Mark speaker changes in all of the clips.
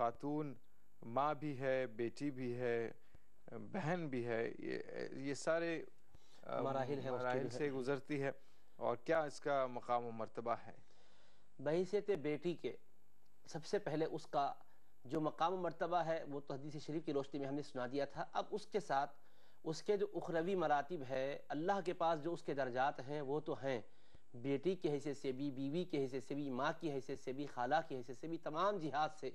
Speaker 1: خاتون ماں بھی ہے، بیٹی بھی ہے، بہن بھی ہے، یہ سارے
Speaker 2: مراحل ہیں اس کے
Speaker 1: مراحل
Speaker 2: جو ہے۔
Speaker 1: سے گزرتی ہے، اور کیا اس کا مقام و مرتبہ ہے؟
Speaker 2: بحیثیت بیٹی کے سب سے پہلے اس کا جو مقام و مرتبہ ہے وہ تو حدیث شریف کی روشنی میں ہم نے سنا دیا تھا۔ اب اس کے ساتھ اس کے جو اخروی مراتب ہے، اللہ کے پاس جو اس کے درجات ہیں وہ تو ہیں، بیٹی کی حیثیت سے بھی، بیوی کی حیثیت سے بھی، ماں کی حیثیت سے بھی، خالہ کی حیثیت سے بھی، تمام جہات سے۔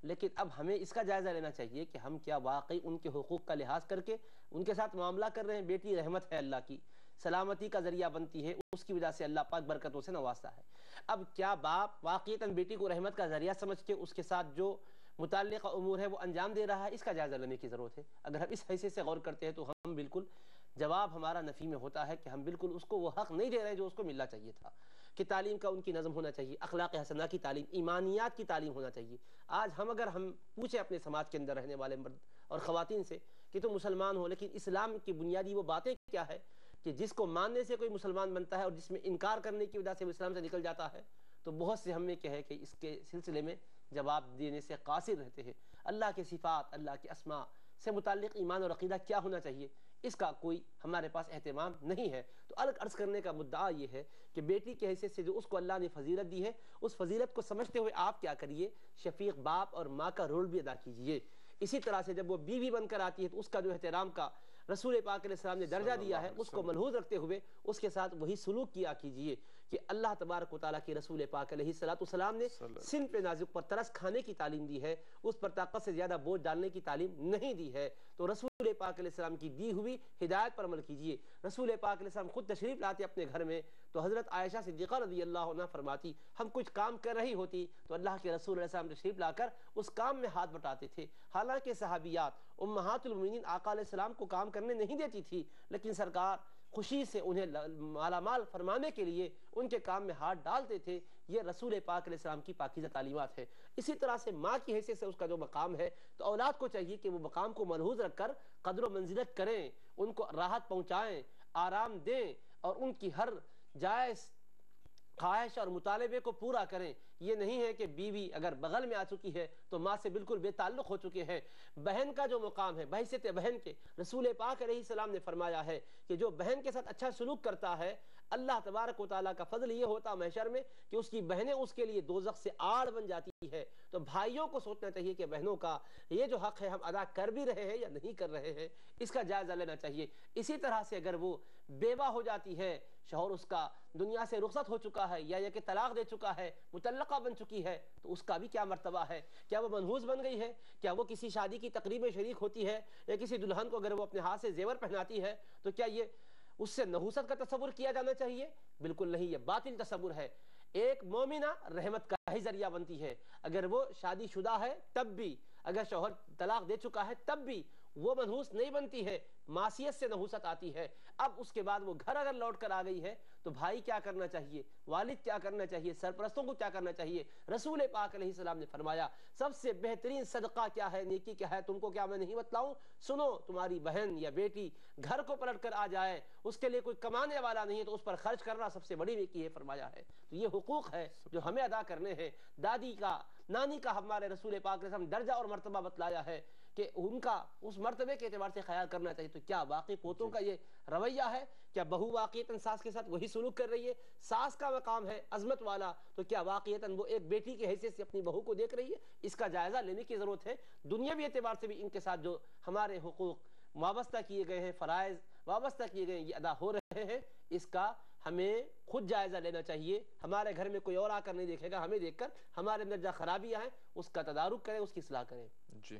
Speaker 2: لیکن اب ہمیں اس کا جائزہ لینا چاہیے کہ ہم کیا واقعی ان کے حقوق کا لحاظ کر کے ان کے ساتھ معاملہ کر رہے ہیں۔ بیٹی رحمت ہے اللہ کی، سلامتی کا ذریعہ بنتی ہے، اس کی وجہ سے اللہ پاک برکتوں سے نوازتا ہے۔ اب کیا باپ واقعتاً بیٹی کو رحمت کا ذریعہ سمجھ کے اس کے ساتھ جو متعلقہ امور ہے وہ انجام دے رہا ہے؟ اس کا جائزہ لینے کی ضرورت ہے۔ اگر ہم اس حیثیت سے غور کرتے ہیں تو ہم بالکل جواب ہمارا نفی میں ہوتا ہے کہ ہم بالکل اس کو وہ حق نہیں دے رہے جو اس کو ملنا چاہیے تھا، کہ تعلیم کا ان کی نظم ہونا چاہیے، اخلاق حسنہ کی تعلیم، ایمانیات کی تعلیم ہونا چاہیے۔ آج اگر ہم پوچھیں اپنے سماج کے اندر رہنے والے مرد اور خواتین سے کہ تم مسلمان ہو، لیکن اسلام کی بنیادی وہ باتیں کیا ہے کہ جس کو ماننے سے کوئی مسلمان بنتا ہے اور جس میں انکار کرنے کی وجہ سے وہ اسلام سے نکل جاتا ہے، تو بہت سے ہم نے کہے کہ اس کے سلسلے میں جواب دینے سے قاصر رہتے ہیں۔ اللہ کے صفات، اللہ کے اسماء سے متعلق ایمان اور عقیدہ کیا ہونا چاہیے، اس کا کوئی ہمارے پاس اہتمام نہیں ہے۔ تو الگ عرض کرنے کا مدعا یہ ہے کہ بیٹی کی حیثیت سے جو اس کو اللہ نے فضیلت دی ہے، اس فضیلت کو سمجھتے ہوئے آپ کیا کریے، شفیق باپ اور ماں کا رول بھی ادا کیجئے۔ اسی طرح سے جب وہ بیوی بن کر آتی ہے تو اس کا جو احترام کا رسول پاک علیہ السلام نے درجہ دیا ہے، اس کو ملحوظ رکھتے ہوئے اس کے ساتھ وہی سلوک کیا کیجئے کہ اللہ تبارک و تعالیٰ کے رسول پاک علیہ السلام نے سن پہ نازک پر ترس کھانے کی تعلیم دی ہے، اس پر طاقت سے زیادہ بوجھ ڈالنے کی تعلیم نہیں دی ہے۔ تو رسول پاک علیہ السلام کی دی ہوئی ہدایت پر عمل کیجئے۔ رسول پاک علیہ السلام خود تشریف لاتے اپنے گھر میں تو حضرت عائشہ صدیقہ رضی اللہ عنہ فرماتی، ہم کچھ کام کر رہی ہوتی تو اللہ کے رسول علیہ السلام تشریف لا کر اس کام میں ہاتھ بٹاتے تھے۔ حالانکہ صحابیات امہات المومنین آقا علیہ السلام کو کام کرنے نہیں دیتی تھی، لیکن سرکار خوشی سے انہیں مالا مال فرمانے کے لیے ان کے کام میں ہاتھ ڈالتے تھے۔ یہ رسول پاک علیہ السلام کی پاکیزہ تعلیمات ہے۔ اسی طرح سے ماں کی حیثیت سے اس کا جو مقام ہے تو اولاد کو چاہیے کہ وہ مقام کو ملحوظ رکھ کر قدر و منزلت کریں، ان کو راحت پہنچائیں، آرام دیں اور ان کی ہر جائز خواہش اور مطالبے کو پورا کریں۔ یہ نہیں ہے کہ بیوی اگر بغل میں آ چکی ہے تو ماں سے بالکل بے تعلق ہو چکے ہیں۔ بہن کا جو مقام ہے، بحیثیت بہن کے رسول پاک علیہ السلام نے فرمایا ہے کہ جو بہن کے ساتھ اچھا سلوک کرتا ہے، اللہ تبارک و تعالیٰ کا فضل یہ ہوتا محشر میں کہ اس کی بہنیں اس کے لیے دوزخ سے آڑ بن جاتی ہے۔ تو بھائیوں کو سوچنا چاہیے کہ بہنوں کا یہ جو حق ہے ہم ادا کر بھی رہے ہیں یا نہیں کر رہے ہیں، اس کا جائزہ لینا چاہیے۔ اسی طرح سے اگر وہ بیوہ ہو جاتی ہے، شوہر اس کا دنیا سے رخصت ہو چکا ہے یا یہ کہ طلاق دے چکا ہے، مطلقہ بن چکی ہے، تو اس کا بھی کیا مرتبہ ہے؟ کیا وہ منحوس بن گئی ہے؟ کیا وہ کسی شادی کی تقریب میں شریک ہوتی ہے یا کسی دلہن کو اگر وہ اپنے ہاتھ سے زیور پہناتی ہے تو کیا یہ اس سے نحوست کا تصور کیا جانا چاہیے؟ بالکل نہیں، یہ باطل تصور ہے۔ ایک مومنہ رحمت کا ہی ذریعہ بنتی ہے، اگر وہ شادی شدہ ہے تب بھی، اگر شوہر طلاق دے چکا ہے تب بھی وہ منحوس نہیں بنتی ہے، معصیت سے نحوست آتی ہے۔ اب اس کے بعد وہ گھر اگر لوٹ کر آ گئی ہے تو بھائی کیا کرنا چاہیے، والد کیا کرنا چاہیے، سرپرستوں کو کیا کرنا چاہیے؟ رسول پاک علیہ السلام نے فرمایا سب سے بہترین صدقہ کیا ہے، نیکی کیا ہے، تم کو کیا میں نہیں بتلاؤں؟ سنو، تمہاری بہن یا بیٹی گھر کو پلٹ کر آ جائے، اس کے لیے کوئی کمانے والا نہیں ہے تو اس پر خرچ کرنا سب سے بڑی نیکی ہے فرمایا ہے۔ تو یہ حقوق ہے جو ہمیں ادا کرنے ہیں۔ دادی کا، نانی کا ہمارے رسول پاک علیہ السلام درجہ اور مرتبہ بتلایا ہے کہ ان کا اس مرتبے کے اعتبار سے خیال کرنا چاہیے۔ تو کیا واقعی پوتوں کا یہ رویہ ہے؟ کیا بہو واقعیتاً ساس کے ساتھ وہی سلوک کر رہی ہے؟ ساس کا مقام ہے عظمت والا، تو کیا واقعیتاً وہ ایک بیٹی کی حیثیت سے اپنی بہو کو دیکھ رہی ہے؟ اس کا جائزہ لینے کی ضرورت ہے۔ دنیاوی اعتبار سے بھی ان کے ساتھ جو ہمارے حقوق وابستہ کیے گئے ہیں، فرائض وابستہ کیے گئے ہیں، یہ ادا ہو رہے ہیں، اس کا ہمیں خود جائزہ لینا چاہیے۔ ہمارے گھر میں کوئی اور آ کر نہیں دیکھے گا، ہمیں دیکھ کر ہمارے اندر جہاں خرابیاں ہیں اس کا تدارک کریں، اس کی اصلاح کریں۔
Speaker 1: جی